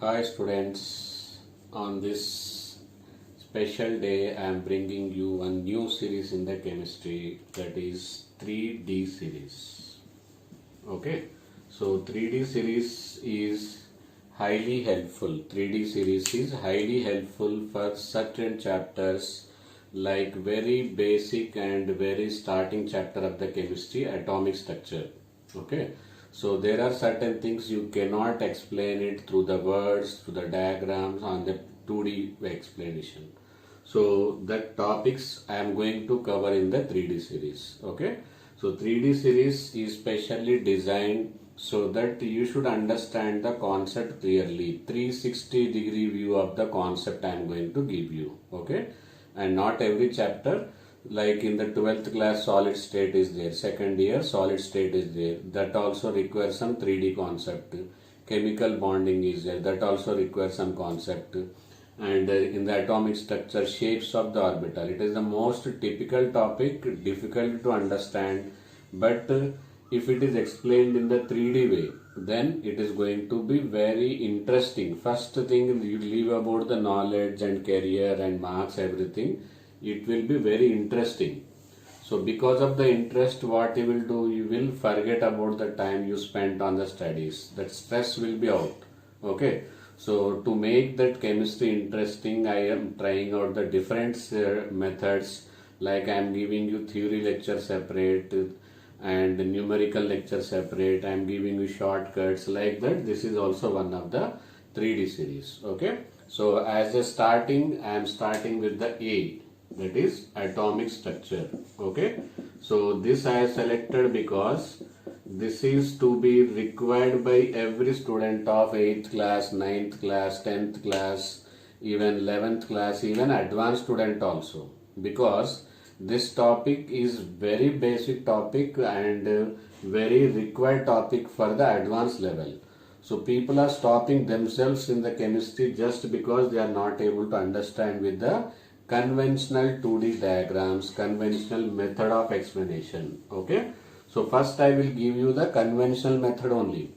Hi students, on this special day I am bringing you a new series in the chemistry, that is 3D series. Okay, so 3D series is highly helpful. 3D series is highly helpful for certain chapters like very basic and very starting chapter of the chemistry, atomic structure. Okay, so there are certain things you cannot explain it through the words, through the diagrams on the 2D explanation. So the topics I am going to cover in the 3D series. Okay, so 3D series is specially designed so that you should understand the concept clearly. 360-degree view of the concept I am going to give you. Okay, and not every chapter, like in the 12th class solid state is there, second year solid state is there, that also requires some 3D concept. Chemical bonding is there, that also requires some concept. And in the atomic structure, shapes of the orbital, it is the most typical topic, difficult to understand, but if it is explained in the 3D way, then it is going to be very interesting. First thing, you leave about the knowledge and career and marks, everything, it will be very interesting. So because of the interest, what you will do, you will forget about the time you spent on the studies, that stress will be out. Okay, so to make that chemistry interesting, I am trying out the different methods, like I am giving you theory lecture separate and numerical lecture separate. I am giving you shortcuts like that. This is also one of the 3D series. Okay, so as a starting, I am starting with the A, that is atomic structure. Okay, so this I have selected because this is to be required by every student of 8th class, 9th class, 10th class, even 11th class, even advanced student also, because this topic is very basic topic and very required topic for the advanced level. So people are stopping themselves in the chemistry just because they are not able to understand with the conventional 2D diagrams, conventional method of explanation. Okay, so first I will give you the conventional method only,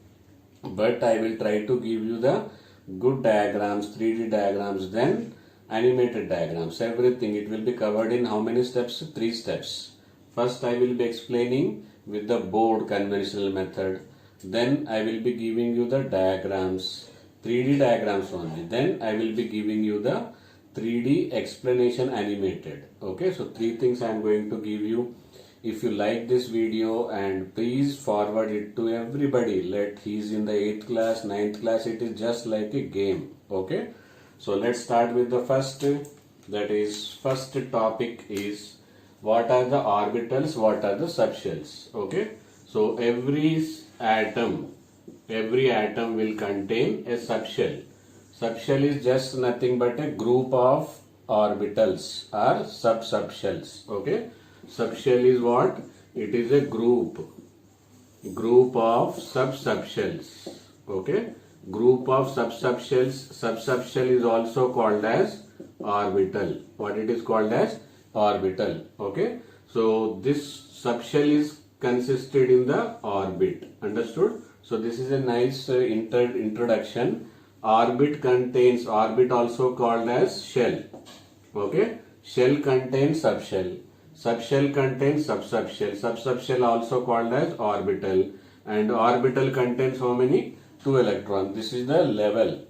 but I will try to give you the good diagrams, 3D diagrams, then animated diagrams, everything. It will be covered in how many steps? 3 steps. First I will be explaining with the board conventional method, then I will be giving you the diagrams, 3D diagrams only, then I will be giving you the 3D explanation animated. Okay, so 3 things I am going to give you. If you like this video, and please forward it to everybody, let he is in the 8th class, 9th class, it is just like a game. Okay, so let's start with the first, that is first topic is what are the orbitals, what are the subshells. Okay, so every atom will contain a subshell. Subshell is just nothing but a group of orbitals or subshells. Okay, subshell is what? It is a group of subshells. Okay, group of subshells. Subshell is also called as orbital. What it is called as? Orbital. Okay, so this subshell is consisted in the orbit. Understood? So this is a nice introduction. Orbit contains, orbit also called as shell. Okay, shell contains subshell, subshell contains subshell, subshell also called as orbital, and orbital contains how many? 2 electrons. This is the level.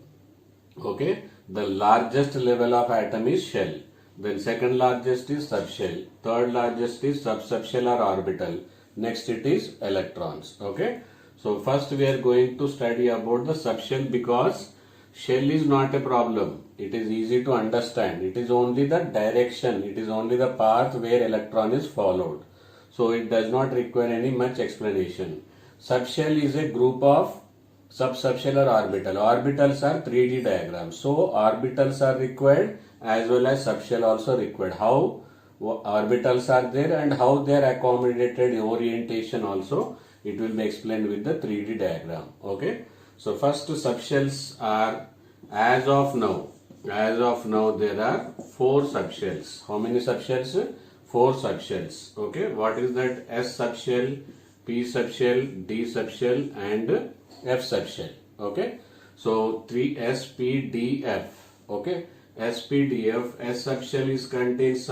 Okay, the largest level of atom is shell, then second largest is subshell, third largest is subshell or orbital, next it is electrons. Okay, so first we are going to study about the subshell, because shell is not a problem. It is easy to understand. It is only the direction. It is only the path where electron is followed. So it does not require any much explanation. Subshell is a group of subshell or orbital. Orbitals are 3D diagrams. So orbitals are required as well as subshell also required. How orbitals are there and how they are accommodated orientation also, it will be explained with the 3D diagram. Okay. So first subshells are, as of now there are 4 subshells. How many subshells? 4 subshells. Okay, what is that? S subshell, P subshell, D subshell and F subshell. Okay, So 3 SPDF. Okay, SPDF, S subshell is contains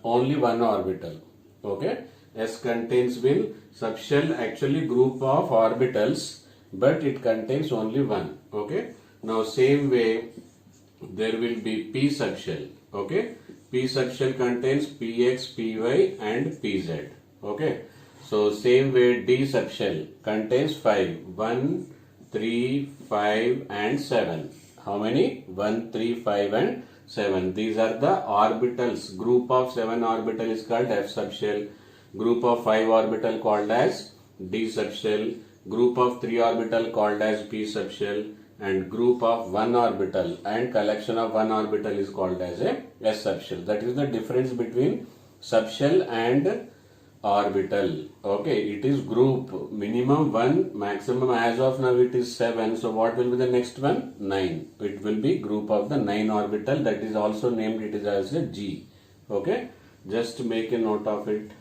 only one orbital. Okay, S contains will subshell actually group of orbitals, but it contains only one. Okay, now same way there will be P subshell. Okay, P subshell contains Px, Py and Pz. Okay, so same way D subshell contains 5, 1, 3, 5 and 7. How many? 1, 3, 5 and 7. These are the orbitals. Group of 7 orbital is called F subshell. Group of 5 orbital called as D subshell. Group of 3 orbital called as P subshell. And group of 1 orbital and collection of 1 orbital is called as a S subshell. That is the difference between subshell and orbital. Okay, it is group minimum 1, maximum as of now it is 7. So what will be the next one? 9. It will be group of the 9 orbital, that is also named it is as a G. Okay, just make a note of it.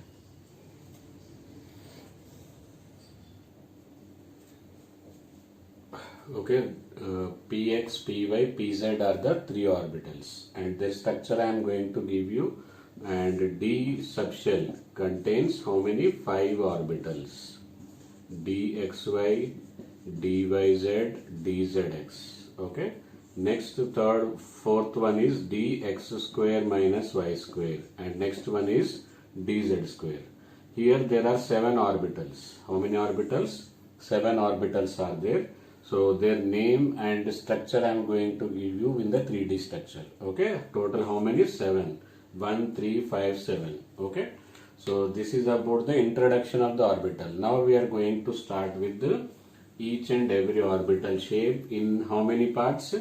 Okay, Px, Py, Pz are the 3 orbitals and the structure I am going to give you. And D subshell contains how many? 5 orbitals. dxy, dyz, dzx. Okay. Next, fourth one is dx square minus y square, and next one is dz square. Here there are 7 orbitals. How many orbitals? 7 orbitals are there. So their name and structure I am going to give you in the 3D structure. Okay. Total how many? 7. 1, 3, 5, 7. Okay. So this is about the introduction of the orbital. Now we are going to start with each and every orbital shape in how many parts?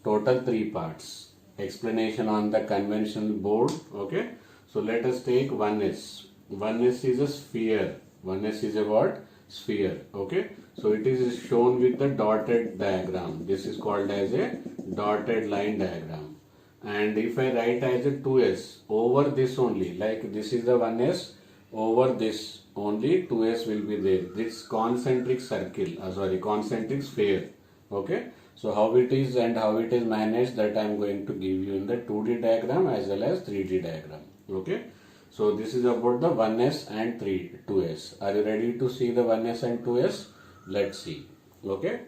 Total 3 parts. Explanation on the conventional board. Okay. So let us take 1s. 1s is a sphere. 1s is a what? Sphere. Okay. So it is shown with the dotted diagram. This is called as a dotted line diagram. And if I write as a 2s over this only, like this is the 1s, over this only 2s will be there. This concentric circle, concentric sphere. Okay. So how it is and how it is managed, that I am going to give you in the 2D diagram as well as 3D diagram. Okay. So this is about the 1s and 2s. Are you ready to see the 1s and 2s? Let's see. Okay.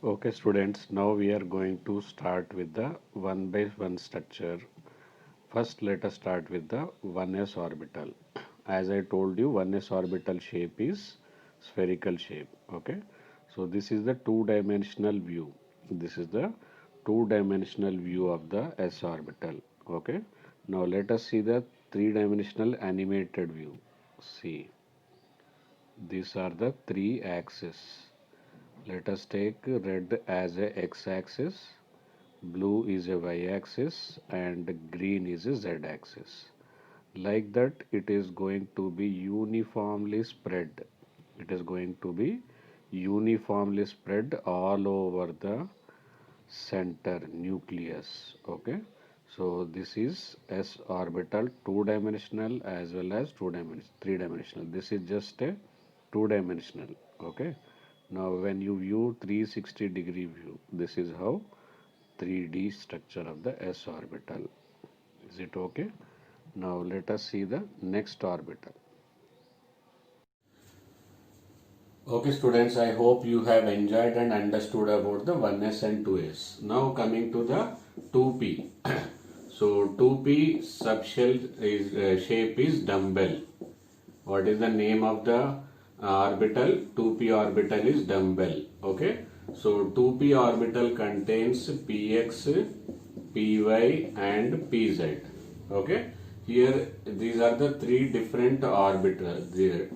Okay students, now we are going to start with the 1 by 1 structure. First let us start with the 1s orbital. As I told you, 1s orbital shape is spherical shape. Okay, so this is the 2-dimensional view. This is the 2-dimensional view of the s orbital. Okay, now let us see the 3-dimensional animated view. See, these are the 3 axes. Let us take red as a x-axis, blue is a y-axis and green is a z-axis. Like that it is going to be uniformly spread. It is going to be uniformly spread all over the center nucleus. Okay. So this is s orbital 2-dimensional as well as 3-dimensional. This is just a 2-dimensional. Okay. Now when you view 360-degree view, this is how 3D structure of the s orbital. Is it okay? Now let us see the next orbital. Okay students, I hope you have enjoyed and understood about the 1s and 2s. Now coming to the 2p. So 2p subshell is shape is dumbbell. What is the name of the orbital? 2p orbital is dumbbell. Okay. So 2p orbital contains px, py and pz. Okay. Here these are the 3 different orbital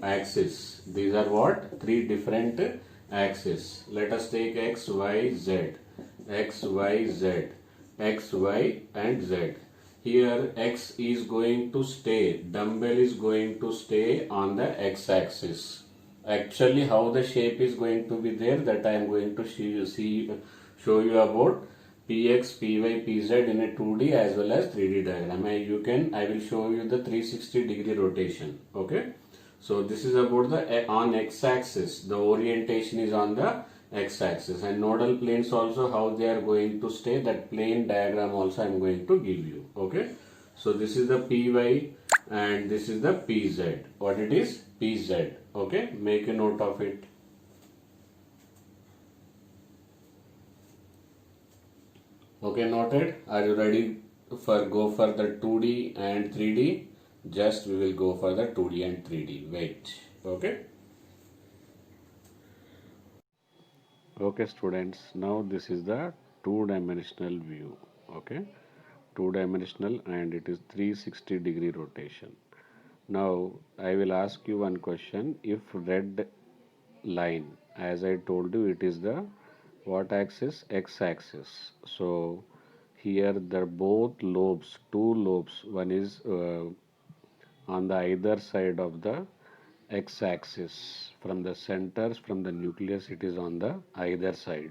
axes. These are what? 3 different axes. Let us take x, y, z. X, y, z. X, y and z. Here x is going to stay, dumbbell is going to stay on the x-axis. Actually how the shape is going to be there, that I am going to show you about px, py, pz in a 2D as well as 3D diagram. I will show you the 360-degree rotation. Okay. So this is about the on x-axis. The orientation is on the x-axis, and nodal planes also how they are going to stay. That plane diagram also I am going to give you. Okay. So this is the Py and this is the Pz. What it is? Pz. Okay. Make a note of it. Okay, noted. Are you ready for go for the 2D and 3D? Just we will go for the 2D and 3D. Wait. Okay. Okay, students. Now this is the two-dimensional view. Okay. Two-dimensional, and it is 360-degree rotation. Now I will ask you one question. If red line, as I told you, it is the what axis? X-axis. So here the both lobes, two lobes, one is on the either side of the x-axis. From the centers, from the nucleus, it is on the either side.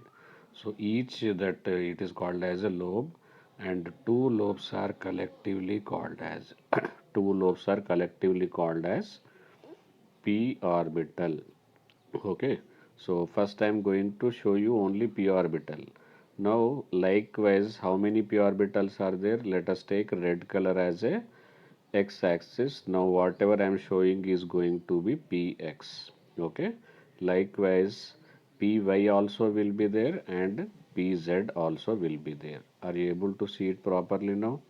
So each that it is called as a lobe, and two lobes are collectively called as two lobes are collectively called as p orbital. Okay, so first I am going to show you only p orbital. Now likewise, how many p orbitals are there? Let us take red color as a x-axis. Now whatever I am showing is going to be px. Okay, likewise py also will be there and pz also will be there. Are you able to see it properly now?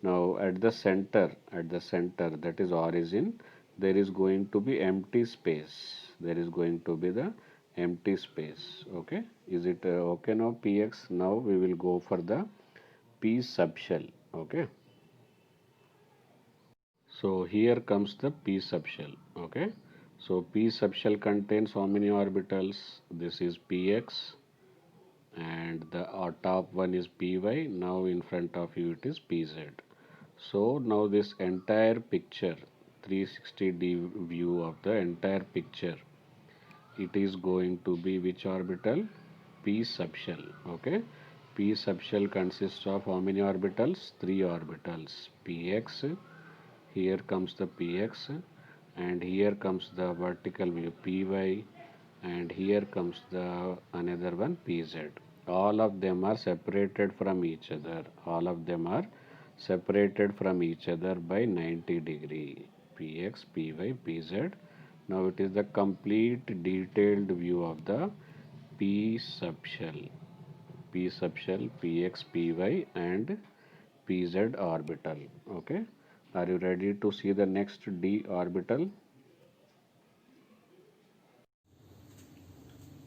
Now at the center, that is origin, there is going to be empty space. There is going to be the empty space. Okay, is it okay now? Px. Now we will go for the p subshell. Okay. So here comes the p subshell. Okay. So p subshell contains how many orbitals? This is px, and the top one is py. Now in front of you it is pz. So now this entire picture, 360 view of the entire picture, it is going to be which orbital? P subshell. Okay. P subshell consists of how many orbitals? Three orbitals. Px, here comes the px, and here comes the vertical view py, and here comes the another one pz. All of them are separated from each other. All of them are separated from each other by 90 degree. Px, py, pz. Now it is the complete detailed view of the p subshell. P subshell, px, py, and pz orbital. Okay. Are you ready to see the next d orbital?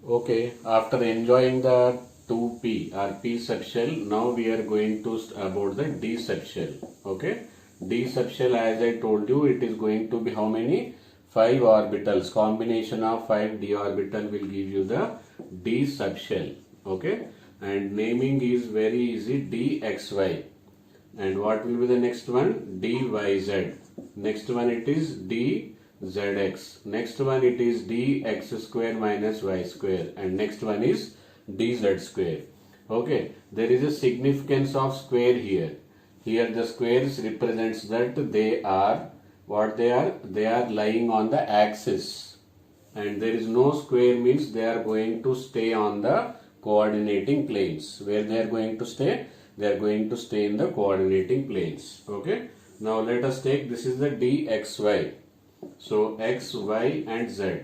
Okay, after enjoying the 2p or p subshell, now we are going to about the d subshell. Okay, d subshell, as I told you, it is going to be how many? 5 orbitals. Combination of 5 d orbital will give you the d subshell. Okay, and naming is very easy, dxy. And what will be the next one? dyz. Next one it is dzx. Next one it is dx square minus y square. And next one is dz square. Okay, there is a significance of square here. Here the squares represents that they are what they are? They are lying on the axis. And there is no square means they are going to stay on the coordinating planes. Where they are going to stay? They are going to stay in the coordinating planes. Okay. Now let us take, this is the dxy. So x, y and z.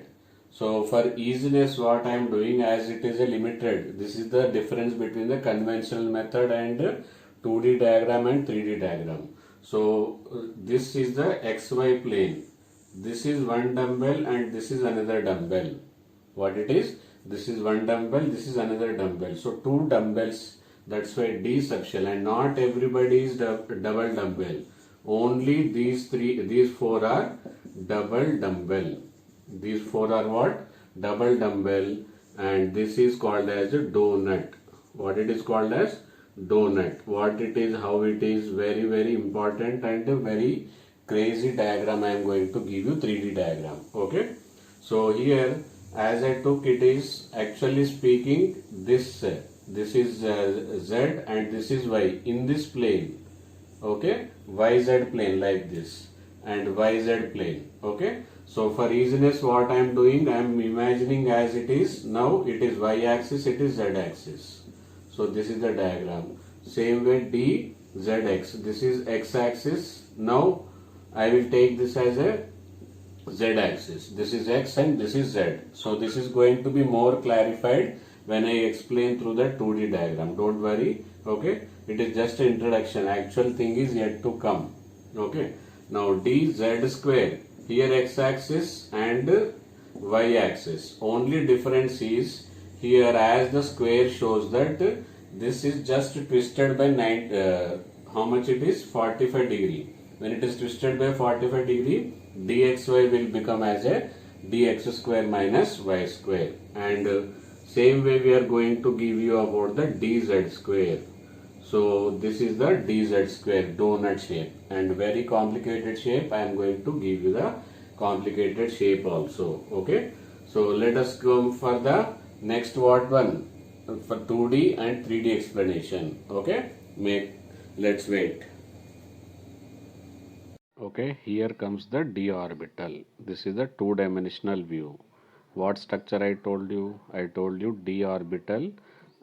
So for easiness what I am doing, as it is a limited, this is the difference between the conventional method and 2D diagram and 3D diagram. So this is the xy plane. This is one dumbbell and this is another dumbbell. What it is? This is one dumbbell, this is another dumbbell. So two dumbbells. That's why D subshell, and not everybody is double dumbbell. Only these four are double dumbbell. These four are what? Double dumbbell, and this is called as a donut. What it is called as? Donut. What it is, how it is, very, very important and a very crazy diagram I am going to give you, 3D diagram. Okay. So here, as I took, it is actually speaking this is z and this is y in this plane. Okay, yz plane like this and yz plane. Okay, So for easiness, what I am doing, I am imagining as it is. Now it is y axis, it is z axis. So this is the diagram. Same way d zx, this is x axis. Now I will take this as a z axis. This is x and this is z. So this is going to be more clarified when I explain through the 2D diagram. Don't worry. Okay, it is just an introduction. Actual thing is yet to come. Okay, now dz square, here x axis and y axis. Only difference is here, as the square shows that this is just twisted by 9, how much it is, 45 degree. When it is twisted by 45 degree, dxy will become as a dx square minus y square. And same way we are going to give you about the dz square. So this is the dz square donut shape, and very complicated shape. I am going to give you the complicated shape also. Okay, so let us come for the next one for 2D and 3D explanation. Okay, let's wait. Okay, here comes the d orbital. This is the two-dimensional view. What structure I told you? I told you d orbital,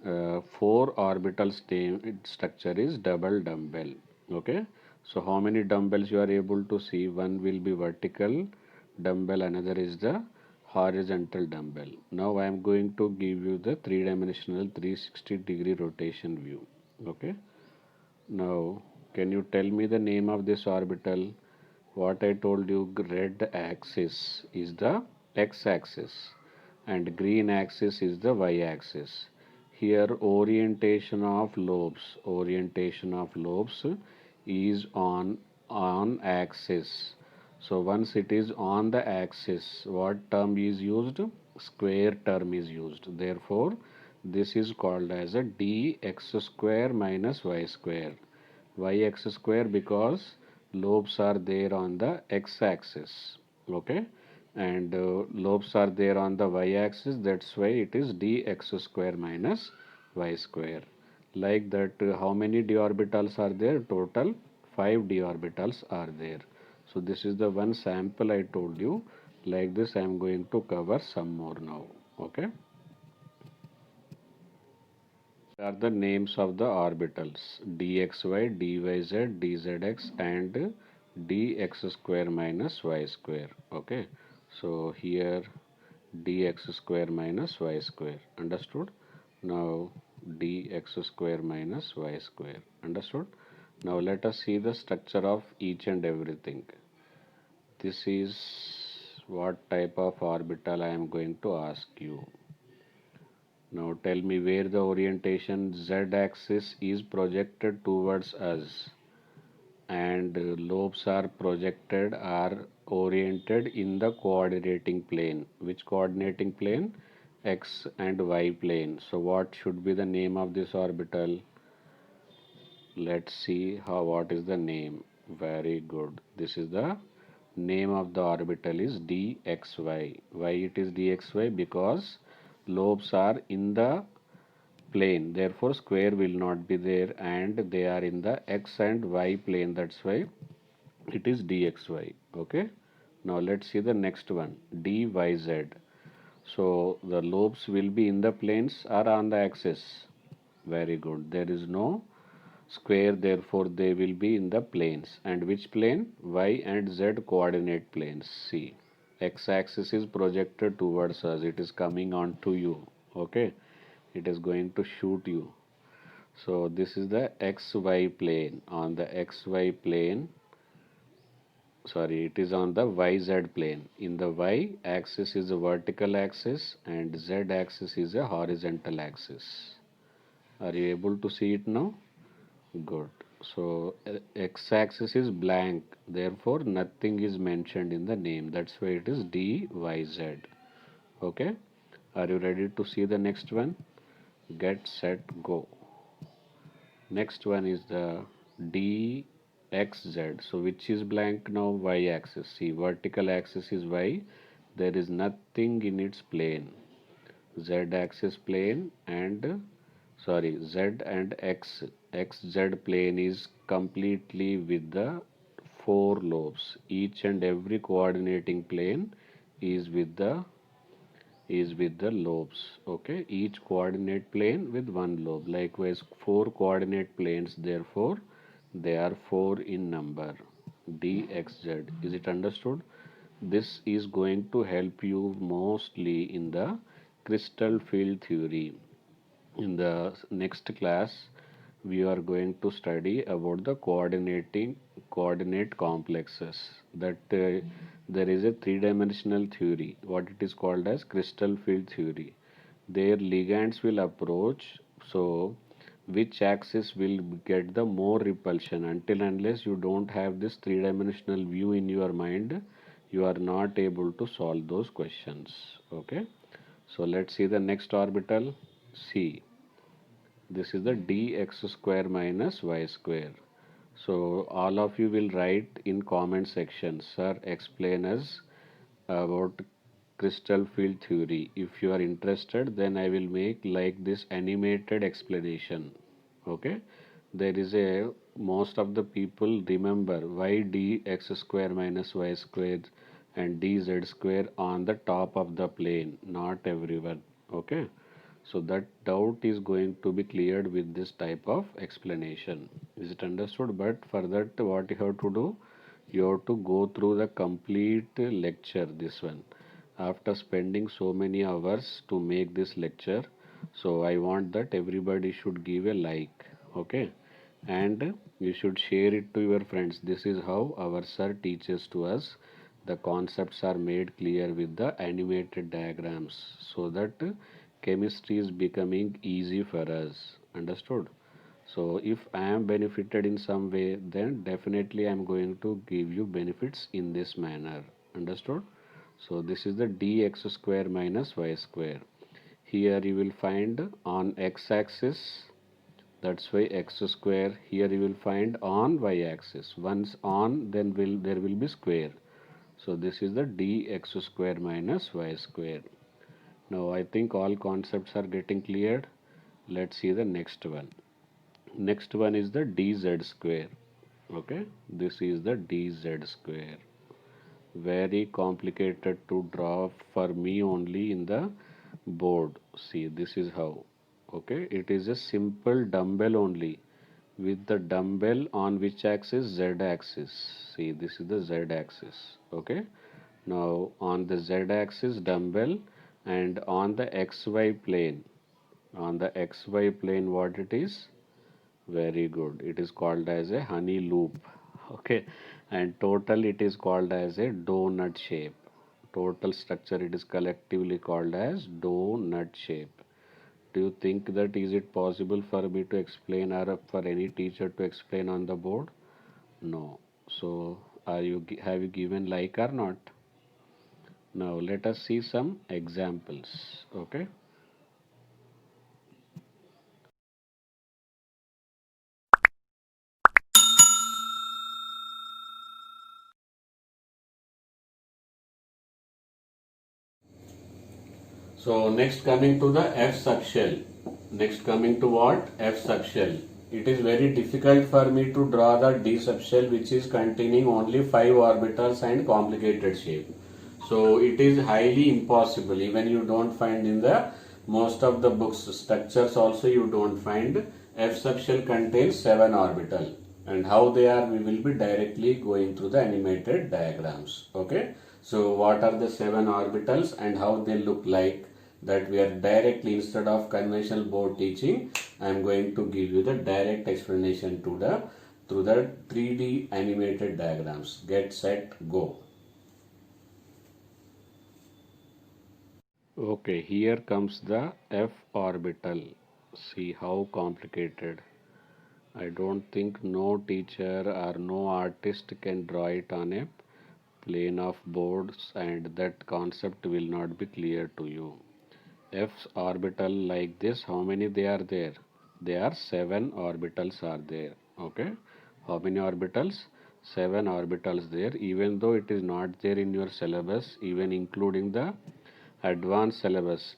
4 orbital structure is double dumbbell. Okay, so how many dumbbells you are able to see? One will be vertical dumbbell, another is the horizontal dumbbell. Now I am going to give you the three-dimensional 360-degree rotation view. Okay, now can you tell me the name of this orbital? What I told you, red axis is the x-axis and green axis is the y-axis. Here orientation of lobes is on axis. So once it is on the axis, what term is used? Square term is used. Therefore this is called as a dx square minus y square. Yx square because lobes are there on the x-axis. Okay, and lobes are there on the y-axis. That's why it is dx square minus y square. Like that, how many d orbitals are there? Total 5 d orbitals are there. So this is the one sample I told you. Like this, I am going to cover some more now. Okay, are the names of the orbitals dxy, dyz, dzx and dx square minus y square. Okay, so here dx square minus y square, understood? Now dx square minus y square, understood? Now let us see the structure of each and everything. This is what type of orbital I am going to ask you. Now tell me where the orientation z-axis is projected towards us and lobes are oriented in the coordinating plane. Which coordinating plane? X and y plane. So what should be the name of this orbital? Let's see what is the name. Very good. This is the name of the orbital is dxy. Why it is dxy? Because lobes are in the plane, therefore square will not be there, and they are in the x and y plane. That's why it is dxy. Okay, now let's see the next one, dyz. So the lobes will be in the planes or on the axis. Very good, there is no square, therefore they will be in the planes. And which plane? Y and z coordinate planes. See, x-axis is projected towards us, it is coming on to you. Okay, it is going to shoot you. So this is the xy plane. On the xy plane, sorry, it is on the yz plane. In the y axis is a vertical axis and z axis is a horizontal axis. Are you able to see it now? Good. So x-axis is blank, therefore nothing is mentioned in the name. That's why it is dyz. Okay. Are you ready to see the next one? Get set go. Next one is the dxz. So which is blank now? Y-axis. See, vertical axis is y. There is nothing in its plane. Z-axis plane and sorry, z and xz plane is completely with the 4 lobes. Each and every coordinating plane is with the lobes. Okay, each coordinate plane with one lobe. Likewise, 4 coordinate planes, therefore they are 4 in number. Dxz. Is it understood? This is going to help you mostly in the crystal field theory. In the next class, we are going to study about the coordinate complexes. That there is a three-dimensional theory, what it is called as crystal field theory. Their ligands will approach, so which axis will get the more repulsion. Until unless you don't have this three-dimensional view in your mind, you are not able to solve those questions. Okay, so let's see the next orbital. C. This is the dx square minus y square. So all of you will write in comment section, sir, explain us about crystal field theory. If you are interested, then I will make like this animated explanation. Okay, there is a most of the people remember why dx square minus y square and dz square on the top of the plane, not everyone. Okay, so that doubt is going to be cleared with this type of explanation. Is it understood? But for that, what you have to do, you have to go through the complete lecture, this one. After spending so many hours to make this lecture, so I want that everybody should give a like. Okay, and you should share it to your friends. This is how our sir teaches to us. The concepts are made clear with the animated diagrams, so that chemistry is becoming easy for us. Understood? So if I am benefited in some way, then definitely I am going to give you benefits in this manner. Understood? So this is the dx square minus y square. Here you will find on x-axis, that's why x square. Here you will find on y-axis. Once on, then there will be square. So this is the dx square minus y square. Now I think all concepts are getting cleared. Let's see the next one. Next one is the dz square. Okay, this is the dz square. Very complicated to draw for me only in the board. See, this is how. Okay, it is a simple dumbbell only, with the dumbbell on which axis? Z axis. See, this is the Z axis. Okay, now on the Z axis dumbbell, and on the xy plane, what it is? Very good. It is called as a honey loop. Okay, and total it is called as a donut shape. Total structure it is collectively called as donut shape. Do you think that is it possible for me to explain, or for any teacher to explain on the board? No. So have you given like or not? Now let us see some examples. Okay. So next coming to the F subshell. Next coming to what? F subshell. It is very difficult for me to draw the D subshell, which is containing only 5 orbitals and complicated shape. So it is highly impossible. Even you don't find in the most of the books structures also you don't find. F subshell contains 7 orbital, and how they are we will be directly going through the animated diagrams. Okay. So what are the 7 orbitals and how they look like, that we are directly, instead of conventional board teaching, I am going to give you the direct explanation to the through the 3D animated diagrams. Get set go. Okay, here comes the F orbital. See how complicated. I don't think no teacher or no artist can draw it on a plane of boards, and that concept will not be clear to you. F's orbital like this, how many they are there? There are 7 orbitals are there. Okay, how many orbitals? 7 orbitals there, even though it is not there in your syllabus, even including the advanced syllabus,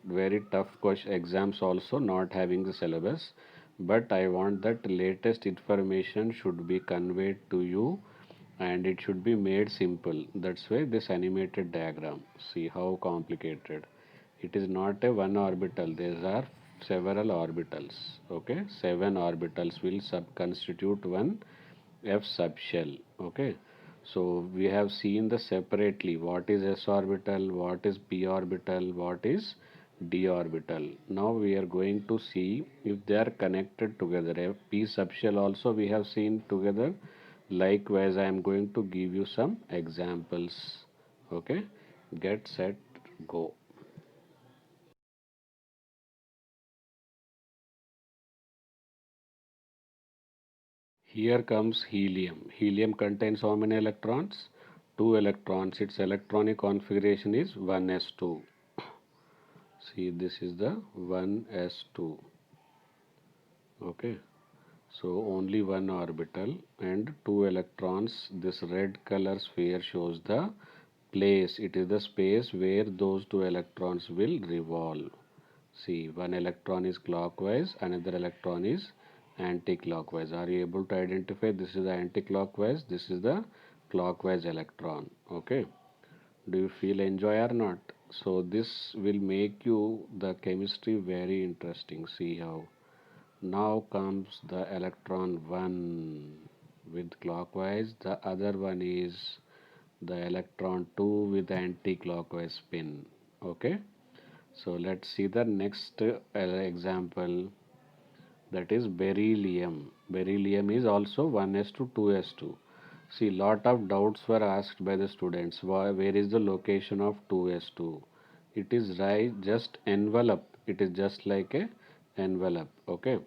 very tough question exams also not having the syllabus, but I want that latest information should be conveyed to you and it should be made simple. That's why this animated diagram. See how complicated. It is not a one orbital. There are several orbitals. Okay, 7 orbitals will constitute one F subshell. Okay, so we have seen the separately what is s orbital, what is p orbital, what is d orbital. Now we are going to see if they are connected together. A p subshell also we have seen together. Likewise, I am going to give you some examples. Okay, get set go. Here comes helium. Helium contains how many electrons? 2 electrons. Its electronic configuration is 1s2. See, this is the 1s2. Okay. So only one orbital and 2 electrons. This red color sphere shows the place. It is the space where those 2 electrons will revolve. See, one electron is clockwise, another electron is anti-clockwise. Are you able to identify? This is the anti-clockwise, this is the clockwise electron. Okay. Do you feel enjoy or not? So this will make you the chemistry very interesting. See how. Now comes the electron 1 with clockwise. The other one is the electron 2 with anti-clockwise spin. Okay. So let's see the next example, that is beryllium. Beryllium is also 1s to 2s2. See, lot of doubts were asked by the students. Where is the location of 2s2? It is right, just envelope. It is just like a envelope. Okay.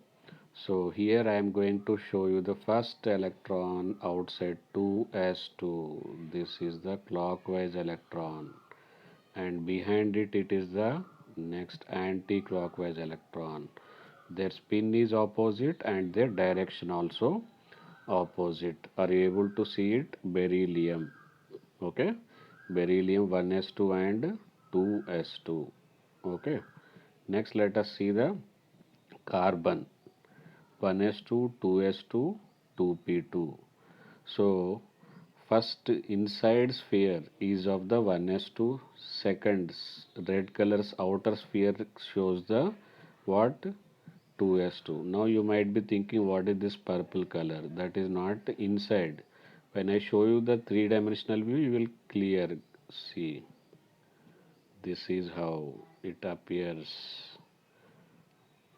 So here I am going to show you the first electron outside 2s2. This is the clockwise electron, and behind it it is the next anti-clockwise electron. Their spin is opposite and their direction also opposite. Are you able to see it? Beryllium. Okay, beryllium 1s2 and 2s2. Okay, next let us see the carbon 1s2 2s2 2p2. So first inside sphere is of the 1s2. Second red color's outer sphere shows the what? 2s2. Now you might be thinking what is this purple color? That is not inside. When I show you the three-dimensional view, you will clear see. This is how it appears.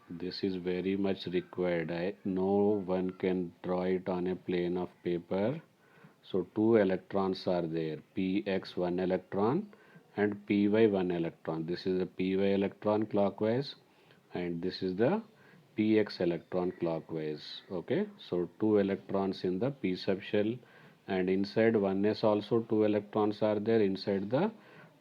This is very much required. No one can draw it on a plane of paper. So two electrons are there, px one electron and py one electron. This is the py electron clockwise and this is the px electron clockwise. Okay, so two electrons in the p subshell, and inside 1s also two electrons are there. Inside the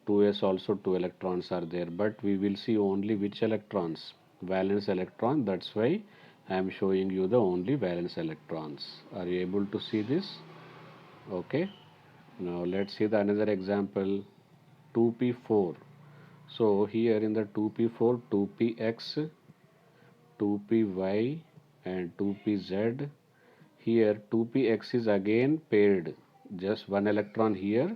2s also two electrons are there, but we will see only which electrons? Valence electron. That's why I am showing you the only valence electrons. Are you able to see this? Okay, now let's see the another example, 2p4. So here in the 2p4, 2px, 2py and 2pz. Here 2px is again paired, just one electron here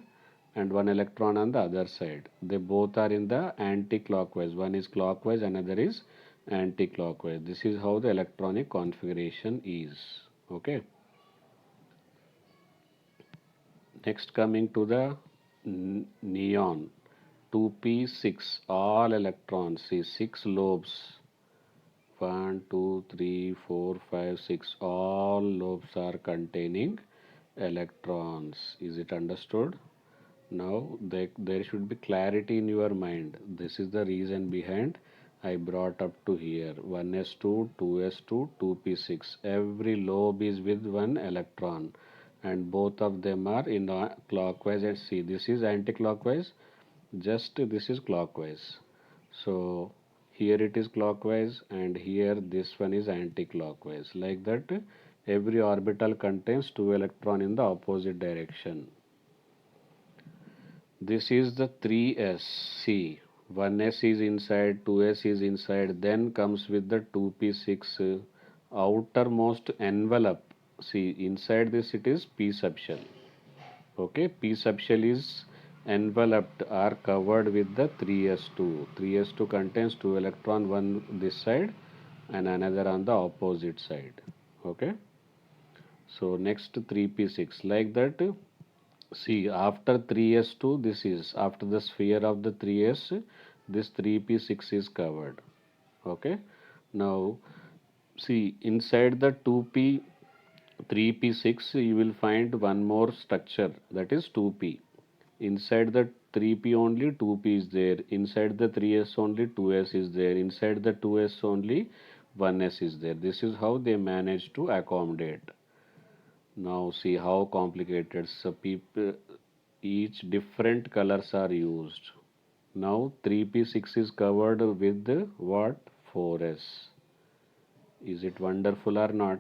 and one electron on the other side. They both are in the anti-clockwise. One is clockwise, another is anti-clockwise. This is how the electronic configuration is. Okay. Next coming to the neon, 2p6, all electrons, see 6 lobes, 1 2 3 4 5 6, all lobes are containing electrons. Is it understood? Now there should be clarity in your mind. This is the reason behind I brought up to here 1s2, 2s2, 2p6. Every lobe is with one electron and both of them are in clockwise. And see, this is anti-clockwise, just this is clockwise. So here it is clockwise and here this one is anti-clockwise. Like that, every orbital contains two electrons in the opposite direction. This is the 3s. See, 1s is inside, 2s is inside, then comes with the 2p6 outermost envelope. See, inside this it is p subshell. Okay, p subshell is enveloped or covered with the 3s2. 3s2 contains two electron, one this side and another on the opposite side. Okay, so next 3p6 like that. See, after 3s2, this is after the sphere of the 3s, this 3p6 is covered. Okay, now see inside the 2p 3p6 you will find one more structure, that is 2p. Inside the 3p only 2p is there. Inside the 3s only 2s is there. Inside the 2s only 1s is there. This is how they manage to accommodate. Now see how complicated. So people, each different colors are used. Now 3p6 is covered with what? 4s. Is it wonderful or not?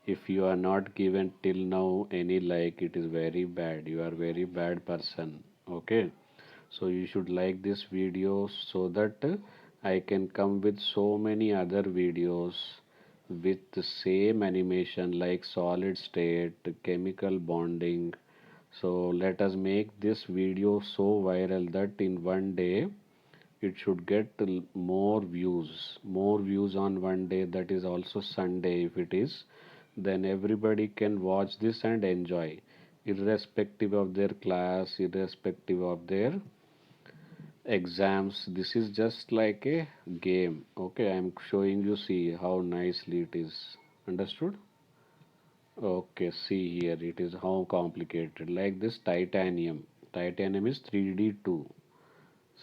If you are not given till now any like, it is very bad. You are very bad person. Okay. So you should like this video so that I can come with so many other videos with the same animation like solid state, chemical bonding. So let us make this video so viral that in one day it should get more views on one day, that is also Sunday. If it is, then everybody can watch this and enjoy, irrespective of their class, irrespective of their exams. This is just like a game. Okay, I am showing you, see how nicely it is. Understood? Okay, see here it is how complicated, like this titanium is 3d2.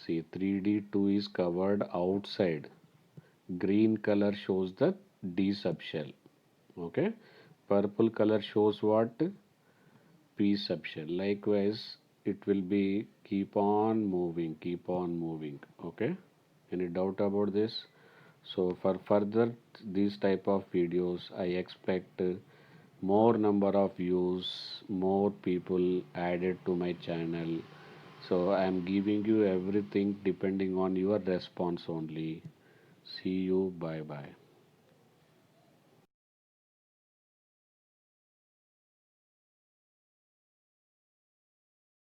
See, 3d2 is covered outside. Green color shows the d subshell. Okay, purple color shows what? P subshell. Likewise it will be keep on moving. Okay, any doubt about this? So for further these type of videos I expect more number of views, more people added to my channel. So I am giving you everything depending on your response only. See you, bye bye.